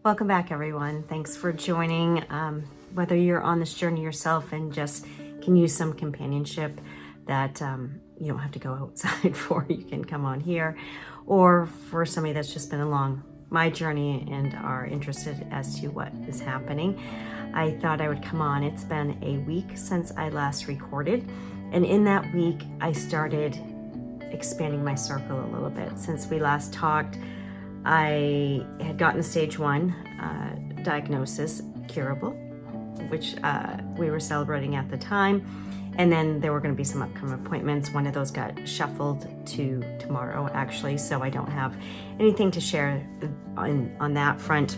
Welcome back, everyone. Thanks for joining. Whether you're on this journey yourself and just can use some companionship that you don't have to go outside for, you can come on here, or for somebody that's just been along my journey and are interested as to what is happening, I thought I would come on. It's been a week since I last recorded, and in that week I started expanding my circle a little bit. Since we last talked, I had gotten a stage 1 diagnosis, curable, which we were celebrating at the time. And then there were going to be some upcoming appointments. One of those got shuffled to tomorrow, actually, so I don't have anything to share on that front.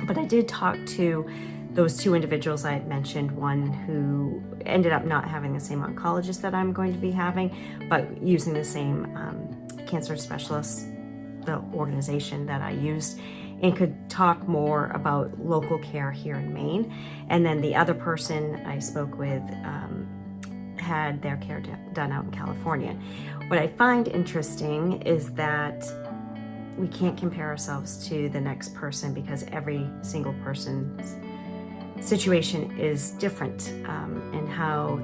But I did talk to those 2 individuals I had mentioned, one who ended up not having the same oncologist that I'm going to be having, but using the same cancer specialist, the organization that I used, and could talk more about local care here in Maine. And then the other person I spoke with had their care done out in California. What I find interesting is that we can't compare ourselves to the next person because every single person's situation is different, and how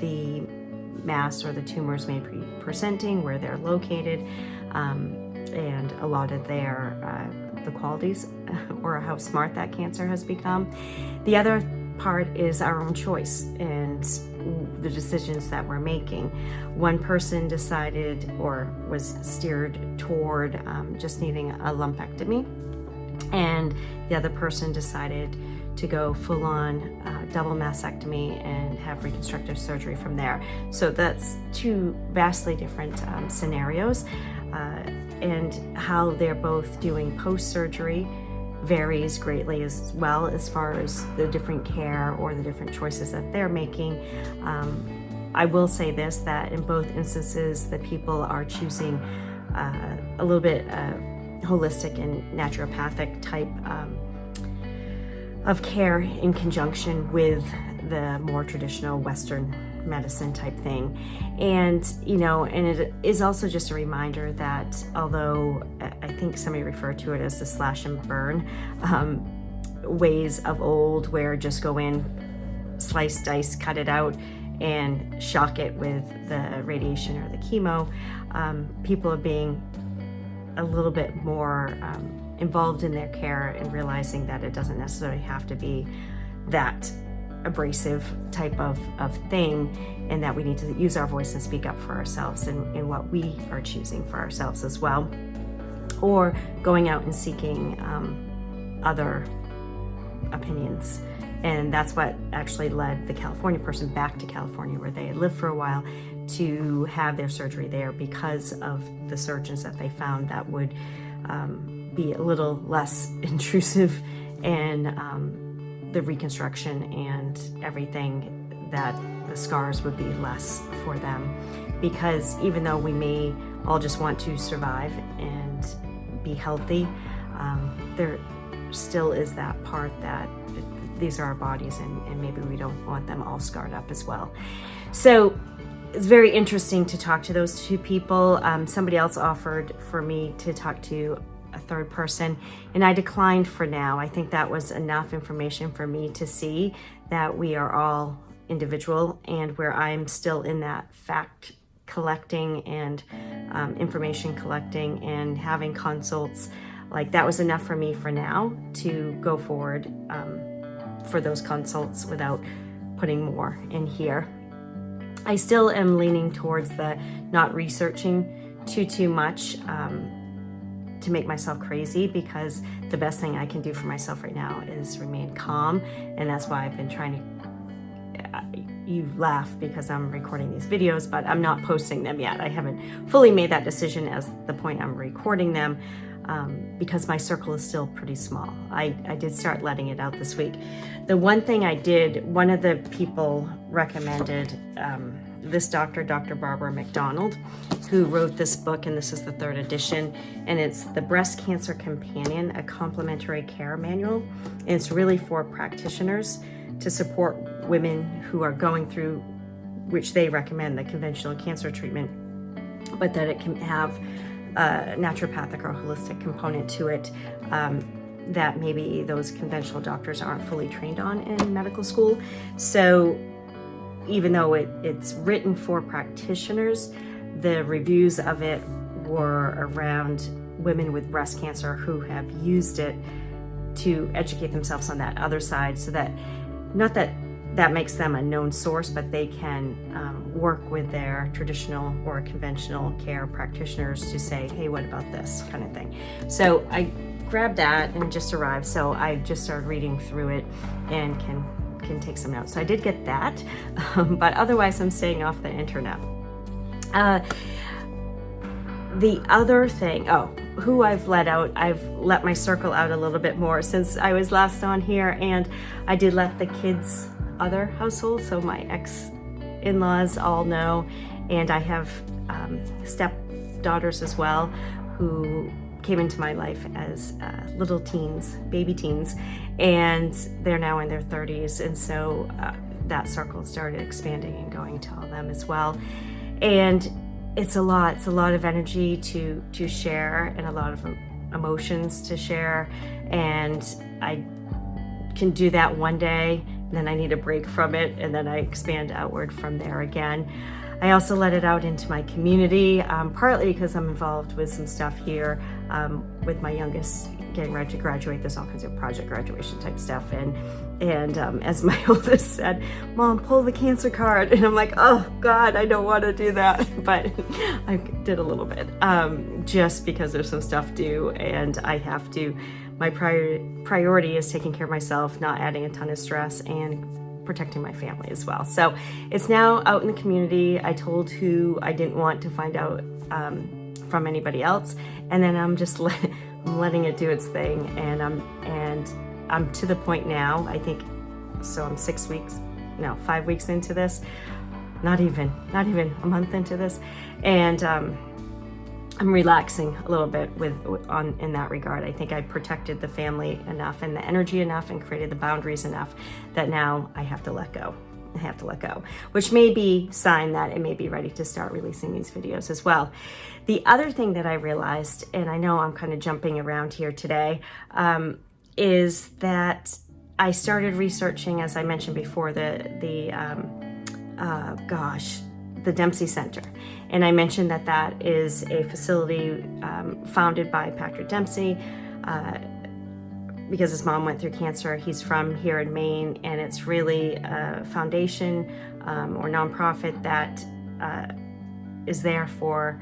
the mass or the tumors may be presenting, where they're located, and a lot of the qualities or how smart that cancer has become. The other part is our own choice and the decisions that we're making. One person decided or was steered toward just needing a lumpectomy, and the other person decided to go full-on double mastectomy and have reconstructive surgery from there. So that's 2 vastly different scenarios, and how they're both doing post-surgery varies greatly as well, as far as the different care or the different choices that they're making. I will say this, that in both instances, the people are choosing a little bit holistic and naturopathic type of care in conjunction with the more traditional Western medicine type thing. And it is also just a reminder that although I think somebody referred to it as the slash and burn ways of old, where just go in, slice, dice, cut it out, and shock it with the radiation or the chemo, people are being a little bit more involved in their care and realizing that it doesn't necessarily have to be that abrasive type of thing, and that we need to use our voice and speak up for ourselves and what we are choosing for ourselves as well, or going out and seeking other opinions. And that's what actually led the California person back to California, where they had lived for a while, to have their surgery there because of the surgeons that they found that would be a little less intrusive, and the reconstruction and everything, that the scars would be less for them. Because even though we may all just want to survive and be healthy, there still is that part that these are our bodies, and maybe we don't want them all scarred up as well. So it's very interesting to talk to those 2 people. Somebody else offered for me to talk to a 3rd person, and I declined for now. I think that was enough information for me to see that we are all individual, and where I'm still in that fact collecting and information collecting and having consults, like that was enough for me for now to go forward for those consults without putting more in here. I still am leaning towards the not researching too much to make myself crazy, because the best thing I can do for myself right now is remain calm. And that's why I've been trying to, you laugh because I'm recording these videos, but I'm not posting them yet. I haven't fully made that decision as the point I'm recording them, because my circle is still pretty small. I did start letting it out this week. The one thing I did, one of the people recommended this doctor, Dr. Barbara McDonald, who wrote this book, and this is the 3rd edition, and it's the Breast Cancer Companion, a Complementary Care Manual. And it's really for practitioners to support women who are going through, which they recommend, the conventional cancer treatment, but that it can have a naturopathic or holistic component to it, that maybe those conventional doctors aren't fully trained on in medical school. So even though it's written for practitioners, the reviews of it were around women with breast cancer who have used it to educate themselves on that other side, so that not that makes them a known source, but they can work with their traditional or conventional care practitioners to say, hey, what about this kind of thing. So I grabbed that and it just arrived, so I just started reading through it and can take some notes. So I did get that, but otherwise I'm staying off the internet. The other thing, who I've let my circle out a little bit more since I was last on here, and I did let the kids' other household, so my ex-in-laws all know, and I have stepdaughters as well who came into my life as little teens, baby teens, and they're now in their 30s, and so that circle started expanding and going to all of them as well. And it's a lot of energy to share, and a lot of emotions to share, and I can do that one day, and then I need a break from it, and then I expand outward from there again. I also let it out into my community, partly because I'm involved with some stuff here with my youngest getting ready to graduate. There's all kinds of project graduation type stuff, and as my oldest said, Mom, pull the cancer card, and I'm like, oh God, I don't want to do that, but I did a little bit, just because there's some stuff due, and I have to. My priority is taking care of myself, not adding a ton of stress, and protecting my family as well. So it's now out in the community. I told who I didn't want to find out from anybody else, and then I'm just letting it do its thing, and I'm to the point now, I think, so I'm 5 weeks into this, not even a month into this, and I'm relaxing a little bit in that regard. I think I protected the family enough and the energy enough and created the boundaries enough that now I have to let go. Which may be a sign that it may be ready to start releasing these videos as well. The other thing that I realized, and I know I'm kind of jumping around here today, is that I started researching, as I mentioned before, the Dempsey Center. And I mentioned that is a facility founded by Patrick Dempsey, because his mom went through cancer. He's from here in Maine, and it's really a foundation or nonprofit that is there for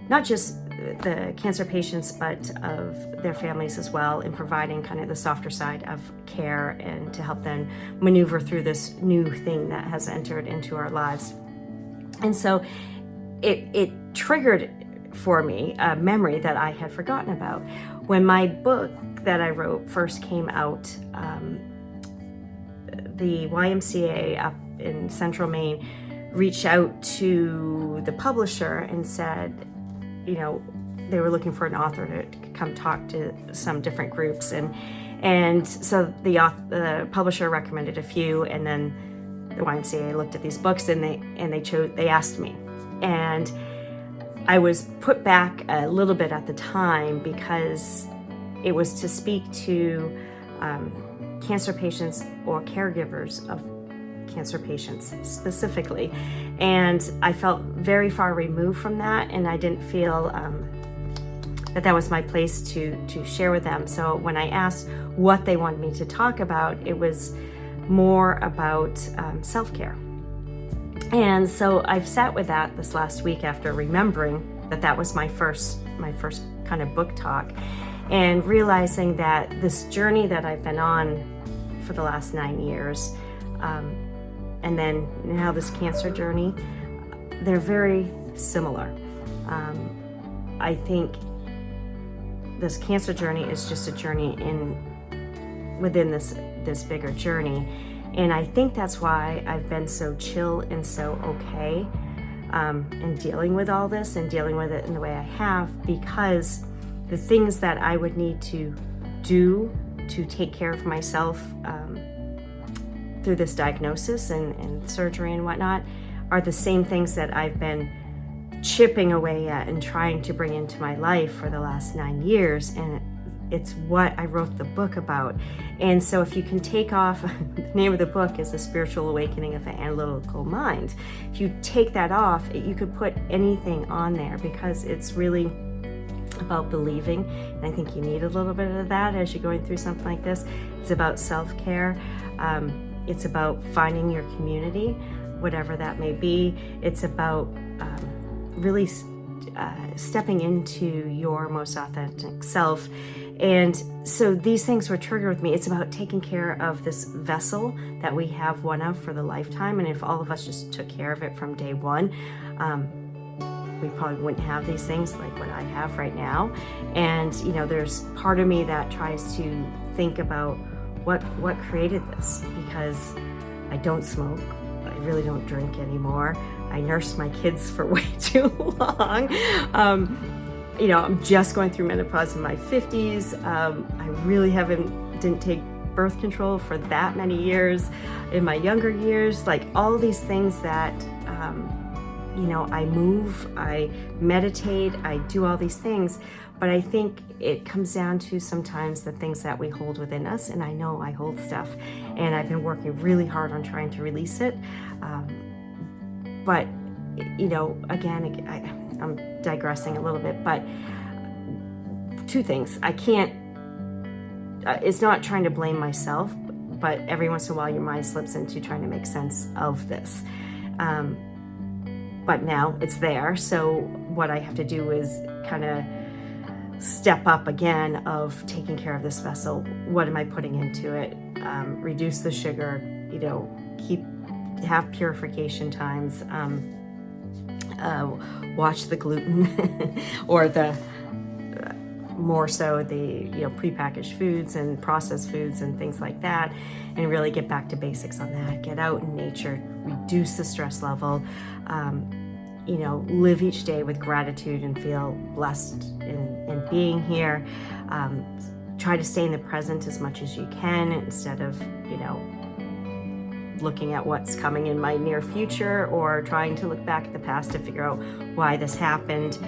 not just the cancer patients, but of their families as well, in providing kind of the softer side of care and to help them maneuver through this new thing that has entered into our lives. And so it triggered for me a memory that I had forgotten about. When my book that I wrote first came out, the YMCA up in Central Maine reached out to the publisher and said, they were looking for an author to come talk to some different groups, and so the publisher recommended a few, and then the YMCA looked at these books and they asked me, and I was put back a little bit at the time because it was to speak to cancer patients or caregivers of cancer patients specifically, and I felt very far removed from that, and I didn't feel that was my place to share with them. So when I asked what they wanted me to talk about, it was more about self-care. And so I've sat with that this last week after remembering that was my first kind of book talk, and realizing that this journey that I've been on for the last 9 years, and then now this cancer journey, they're very similar. I think this cancer journey is just a journey within this bigger journey, and I think that's why I've been so chill and so okay in dealing with all this and dealing with it in the way I have, because the things that I would need to do to take care of myself through this diagnosis and surgery and whatnot are the same things that I've been chipping away at and trying to bring into my life for the last 9 years, and it's what I wrote the book about. And so if you can take off, the name of the book is The Spiritual Awakening of the Analytical Mind. If you take that off, you could put anything on there, because it's really about believing. And I think you need a little bit of that as you're going through something like this. It's about self-care. It's about finding your community, whatever that may be. It's about really stepping into your most authentic self. And so these things were triggered with me. It's about taking care of this vessel that we have one of for the lifetime. And if all of us just took care of it from day one, we probably wouldn't have these things like what I have right now. And, you know, there's part of me that tries to think about what created this, because I don't smoke. I really don't drink anymore. I nursed my kids for way too long. You know, I'm just going through menopause in my 50s. I really didn't take birth control for that many years in my younger years. Like all these things that, you know, I move, I meditate, I do all these things. But I think it comes down to sometimes the things that we hold within us. And I know I hold stuff, and I've been working really hard on trying to release it. But, you know, again, I'm digressing a little bit, but two things. I can't, it's not trying to blame myself, but every once in a while your mind slips into trying to make sense of this. But now it's there. So what I have to do is kind of step up again of taking care of this vessel. What am I putting into it? Reduce the sugar, you know, have purification times, watch the gluten or the more so the, you know, prepackaged foods and processed foods and things like that, and really get back to basics on that. Get out in nature, reduce the stress level, you know, live each day with gratitude and feel blessed in being here. Try to stay in the present as much as you can, instead of, you know, looking at what's coming in my near future or trying to look back at the past to figure out why this happened.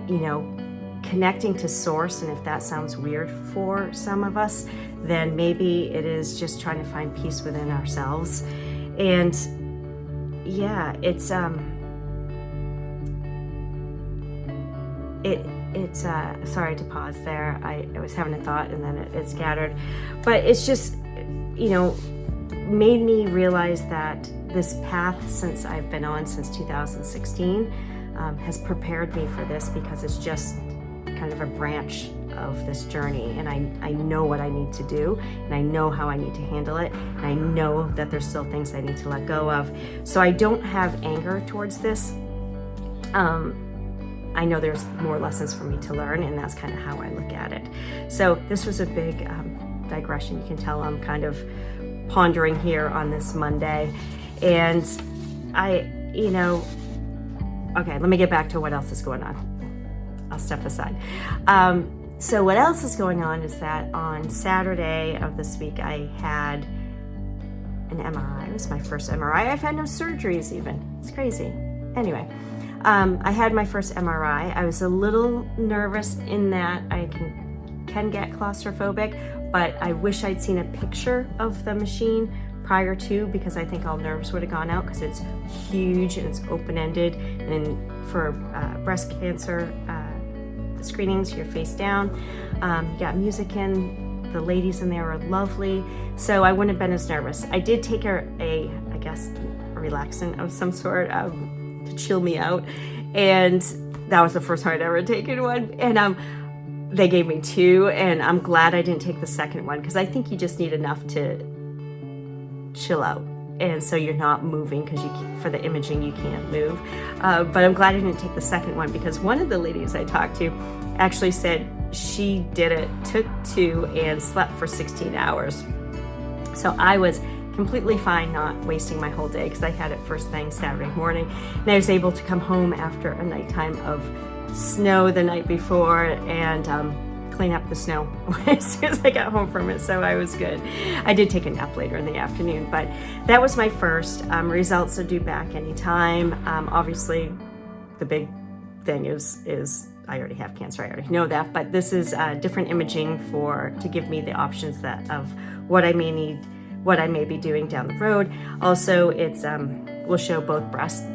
You know, connecting to source, and if that sounds weird for some of us, then maybe it is just trying to find peace within ourselves. And yeah, it's sorry to pause there. I was having a thought and then it scattered, but it's just, you know, made me realize that this path since I've been on since 2016 has prepared me for this, because it's just kind of a branch of this journey, and I know what I need to do, and I know how I need to handle it, and I know that there's still things I need to let go of. So I don't have anger towards this. I know there's more lessons for me to learn, and that's kind of how I look at it. So this was a big digression. You can tell I'm kind of pondering here on this Monday, and you know, okay, let me get back to what else is going on. I'll step aside. So what else is going on is that on Saturday of this week, I had an MRI. It was my first MRI. I've had no surgeries even. It's crazy. Anyway, I had my first MRI. I was a little nervous in that I can get claustrophobic, but I wish I'd seen a picture of the machine prior to, because I think all nerves would have gone out, because it's huge and it's open-ended, and for breast cancer screenings, you're face down. You got music in, the ladies in there were lovely, so I wouldn't have been as nervous. I did take I guess, a relaxant of some sort to chill me out, and that was the first time I'd ever taken one, and they gave me 2, and I'm glad I didn't take the second one, because I think you just need enough to chill out, and so you're not moving, because for the imaging you can't move. But I'm glad I didn't take the second one, because one of the ladies I talked to actually said she took 2 and slept for 16 hours. So I was completely fine not wasting my whole day, because I had it first thing Saturday morning, and I was able to come home after a nighttime of snow the night before and clean up the snow as soon as I got home from it, so I was good. I did take a nap later in the afternoon, but that was my first. Results are due back anytime. Obviously, the big thing is I already have cancer, I already know that, but this is different imaging to give me the options of what I may need, what I may be doing down the road. Also, it's will show both breasts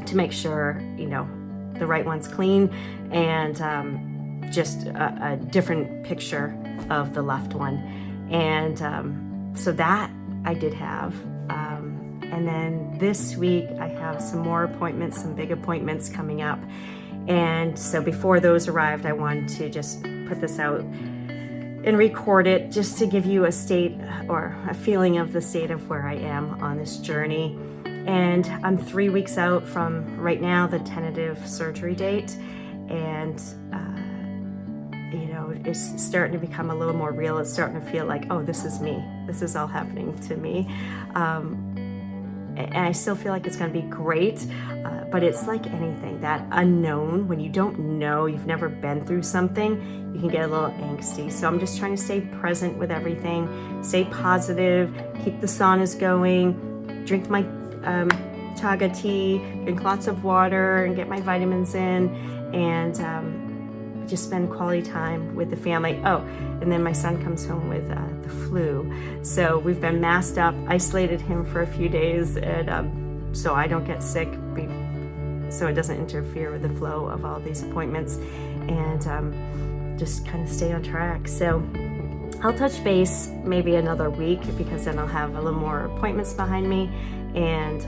to make sure, the right one's clean, and just a different picture of the left one. And so that I did have. And then this week I have some more appointments, some big appointments coming up. And so before those arrived, I wanted to just put this out and record it just to give you a state or a feeling of the state of where I am on this journey. And I'm 3 weeks out from right now the tentative surgery date. And it's starting to become a little more real. It's starting to feel like, oh, this is me. This is all happening to me. And I still feel like it's going to be great, but it's like anything, that unknown, when you don't know, you've never been through something, you can get a little angsty. So I'm just trying to stay present with everything, stay positive, keep the saunas going, drink my chaga tea, drink lots of water, and get my vitamins in, and just spend quality time with the family. Oh, and then my son comes home with the flu. So we've been masked up, isolated him for a few days, and so I don't get sick, so it doesn't interfere with the flow of all these appointments, and just kind of stay on track. So I'll touch base maybe another week, because then I'll have a little more appointments behind me, and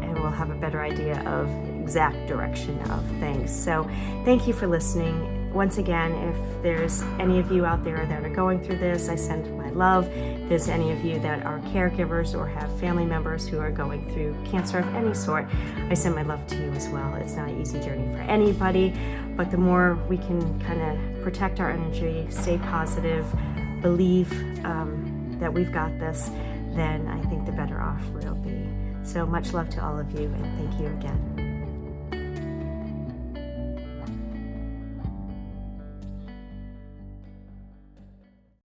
and we'll have a better idea of exact direction of things. So thank you for listening. Once again, if there's any of you out there that are going through this, I send my love. If there's any of you that are caregivers or have family members who are going through cancer of any sort, I send my love to you as well. It's not an easy journey for anybody, but the more we can kind of protect our energy, stay positive, believe that we've got this, then I think the better off we'll be. So much love to all of you, and thank you again.